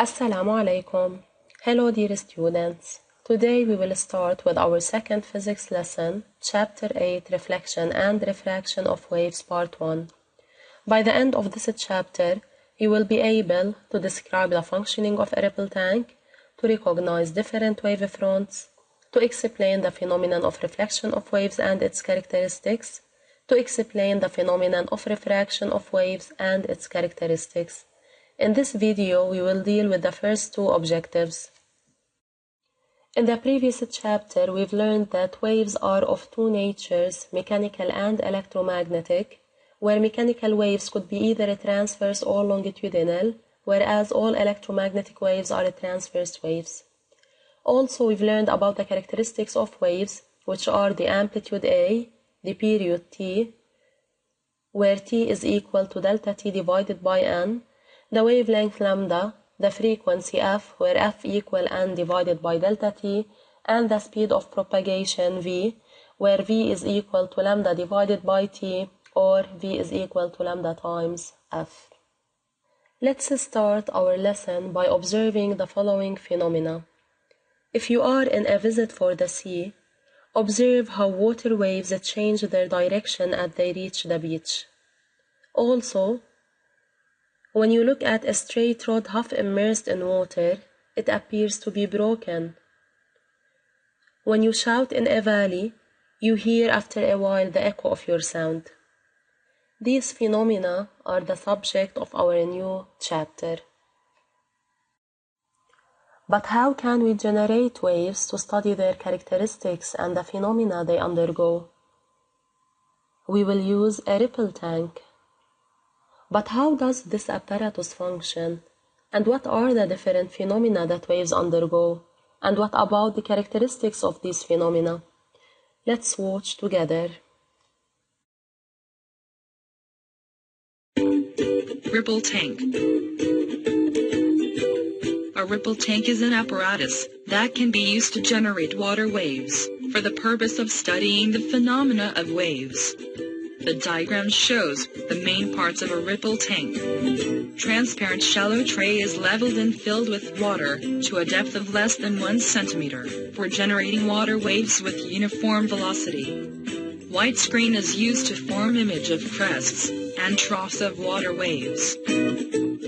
Assalamu alaikum. Hello dear students. Today we will start with our second physics lesson, chapter 8, Reflection and Refraction of Waves, part 1. By the end of this chapter, you will be able to describe the functioning of a ripple tank, to recognize different wavefronts, to explain the phenomenon of reflection of waves and its characteristics, to explain the phenomenon of refraction of waves and its characteristics. In this video, we will deal with the first two objectives. In the previous chapter, we've learned that waves are of two natures, mechanical and electromagnetic, where mechanical waves could be either transverse or longitudinal, whereas all electromagnetic waves are transverse waves. Also, we've learned about the characteristics of waves, which are the amplitude A, the period T, where T is equal to delta T divided by N, the wavelength lambda, the frequency f, where f equal n divided by delta t, and the speed of propagation v, where v is equal to lambda divided by t, or v is equal to lambda times f. Let's start our lesson by observing the following phenomena. If you are in a visit for the sea, observe how water waves change their direction as they reach the beach. Also, when you look at a straight rod half immersed in water, it appears to be broken. When you shout in a valley, you hear after a while the echo of your sound. These phenomena are the subject of our new chapter. But how can we generate waves to study their characteristics and the phenomena they undergo? We will use a ripple tank. But how does this apparatus function? And what are the different phenomena that waves undergo? And what about the characteristics of these phenomena? Let's watch together. Ripple tank. A ripple tank is an apparatus that can be used to generate water waves for the purpose of studying the phenomena of waves. The diagram shows the main parts of a ripple tank. Transparent shallow tray is leveled and filled with water to a depth of less than 1 centimeter for generating water waves with uniform velocity. White screen is used to form image of crests and troughs of water waves.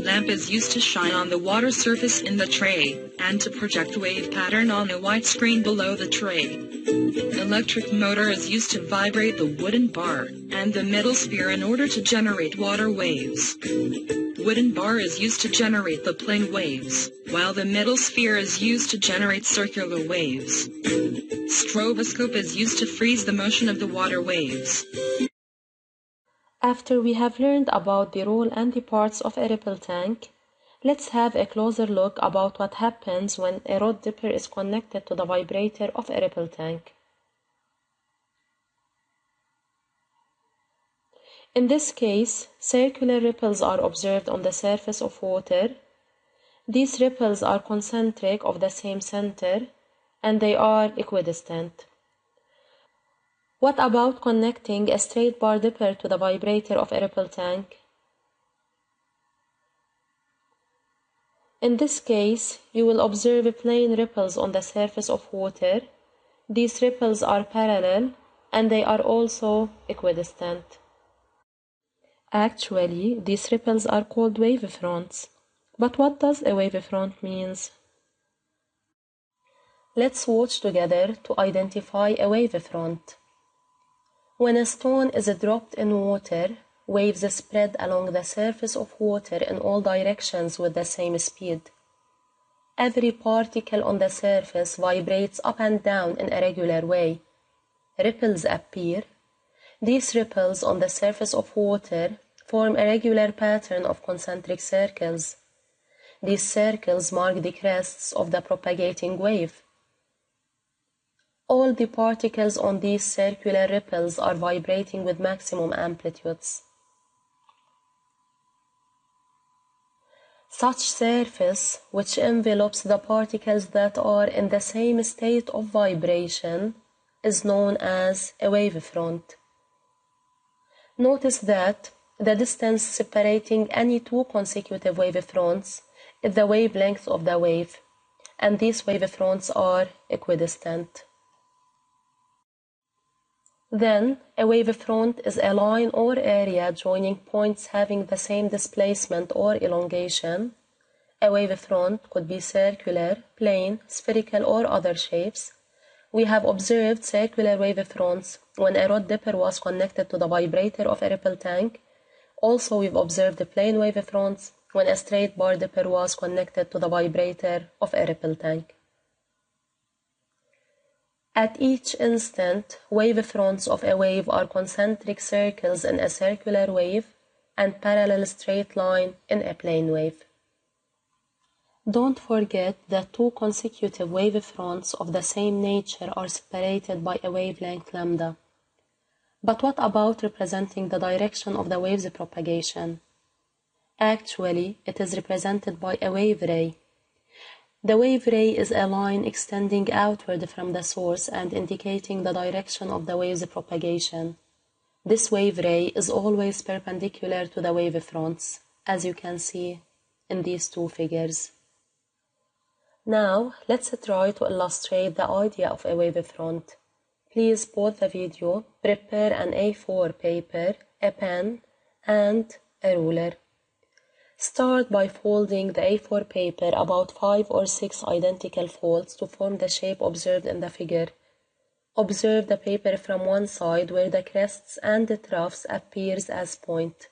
Lamp is used to shine on the water surface in the tray and to project wave pattern on a white screen below the tray. Electric motor is used to vibrate the wooden bar and the middle sphere in order to generate water waves. Wooden bar is used to generate the plane waves, while the middle sphere is used to generate circular waves. Stroboscope is used to freeze the motion of the water waves. After we have learned about the role and the parts of a ripple tank, let's have a closer look about what happens when a rod dipper is connected to the vibrator of a ripple tank. In this case, circular ripples are observed on the surface of water. These ripples are concentric of the same center, and they are equidistant. What about connecting a straight bar dipper to the vibrator of a ripple tank? In this case, you will observe plane ripples on the surface of water. These ripples are parallel, and they are also equidistant. Actually, these ripples are called wavefronts. But what does a wavefront mean? Let's watch together to identify a wavefront. When a stone is dropped in water, waves spread along the surface of water in all directions with the same speed. Every particle on the surface vibrates up and down in a regular way. Ripples appear. These ripples on the surface of water form a regular pattern of concentric circles. These circles mark the crests of the propagating wave. All the particles on these circular ripples are vibrating with maximum amplitudes. Such surface, which envelopes the particles that are in the same state of vibration, is known as a wavefront. Notice that the distance separating any two consecutive wavefronts is the wavelength of the wave, and these wavefronts are equidistant. Then, a wavefront is a line or area joining points having the same displacement or elongation. A wavefront could be circular, plane, spherical, or other shapes. We have observed circular wavefronts when a rod dipper was connected to the vibrator of a ripple tank. Also, we've observed the plane wavefronts when a straight bar dipper was connected to the vibrator of a ripple tank. At each instant, wavefronts of a wave are concentric circles in a circular wave and parallel straight line in a plane wave. Don't forget that two consecutive wavefronts of the same nature are separated by a wavelength lambda. But what about representing the direction of the wave's propagation? Actually, it is represented by a wave ray. The wave ray is a line extending outward from the source and indicating the direction of the wave's propagation. This wave ray is always perpendicular to the wavefronts, as you can see in these two figures. Now, let's try to illustrate the idea of a wavefront. Please pause the video, prepare an A4 paper, a pen, and a ruler. Start by folding the A4 paper about 5 or 6 identical folds to form the shape observed in the figure. Observe the paper from one side where the crests and the troughs appears as point.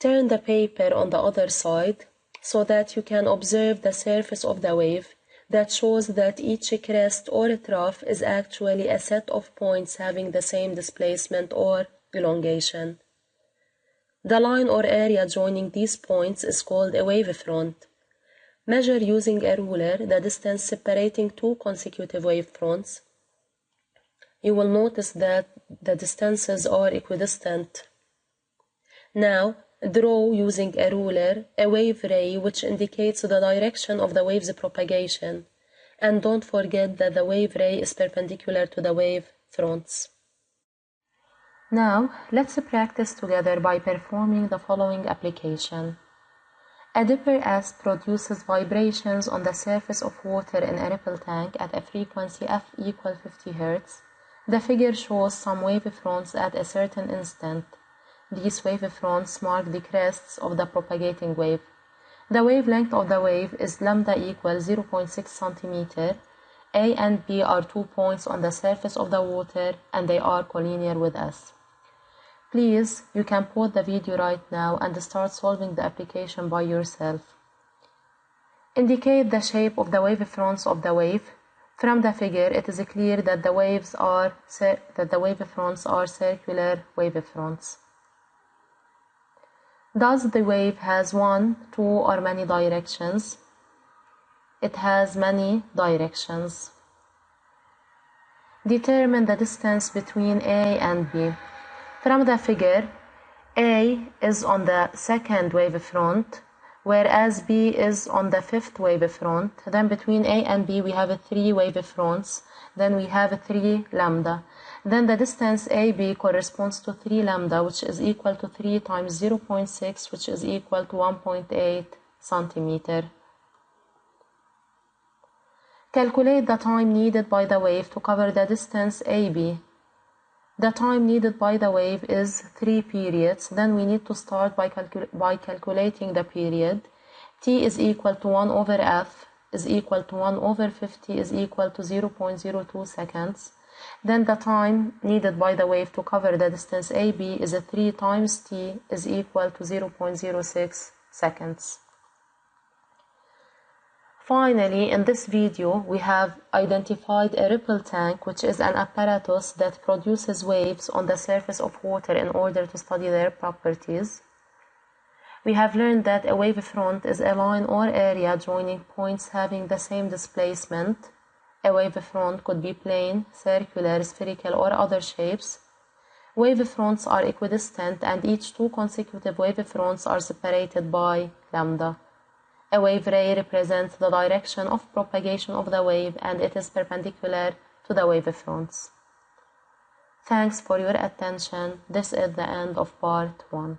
Turn the paper on the other side so that you can observe the surface of the wave that shows that each crest or trough is actually a set of points having the same displacement or elongation. The line or area joining these points is called a wavefront. Measure using a ruler the distance separating two consecutive wavefronts. You will notice that the distances are equidistant. Now, draw using a ruler a wave ray which indicates the direction of the wave's propagation, and don't forget that the wave ray is perpendicular to the wave fronts. Now, let's practice together by performing the following application. A dipper S produces vibrations on the surface of water in a ripple tank at a frequency f equal 50 Hz. The figure shows some wavefronts at a certain instant. These wavefronts mark the crests of the propagating wave. The wavelength of the wave is lambda equals 0.6 cm. A and B are 2 points on the surface of the water and they are collinear with S. Please, you can pause the video right now and start solving the application by yourself. Indicate the shape of the wavefronts of the wave. From the figure, it is clear that the wavefronts are circular wavefronts. Does the wave has one, two, or many directions? It has many directions. Determine the distance between A and B. From the figure, A is on the second wavefront, whereas B is on the fifth wavefront. Then between A and B we have 3 wavefronts. Then we have 3 lambda. Then the distance AB corresponds to 3 lambda, which is equal to 3 times 0.6, which is equal to 1.8 centimeter. Calculate the time needed by the wave to cover the distance AB. The time needed by the wave is 3 periods. Then we need to start by calculating the period. T is equal to 1 over F is equal to 1 over 50 is equal to 0.02 seconds. Then the time needed by the wave to cover the distance AB is 3 times T is equal to 0.06 seconds. Finally, in this video, we have identified a ripple tank, which is an apparatus that produces waves on the surface of water in order to study their properties. We have learned that a wavefront is a line or area joining points having the same displacement. A wavefront could be plane, circular, spherical, or other shapes. Wavefronts are equidistant and each 2 consecutive wavefronts are separated by lambda. A wave ray represents the direction of propagation of the wave and it is perpendicular to the wavefronts. Thanks for your attention. This is the end of part 1.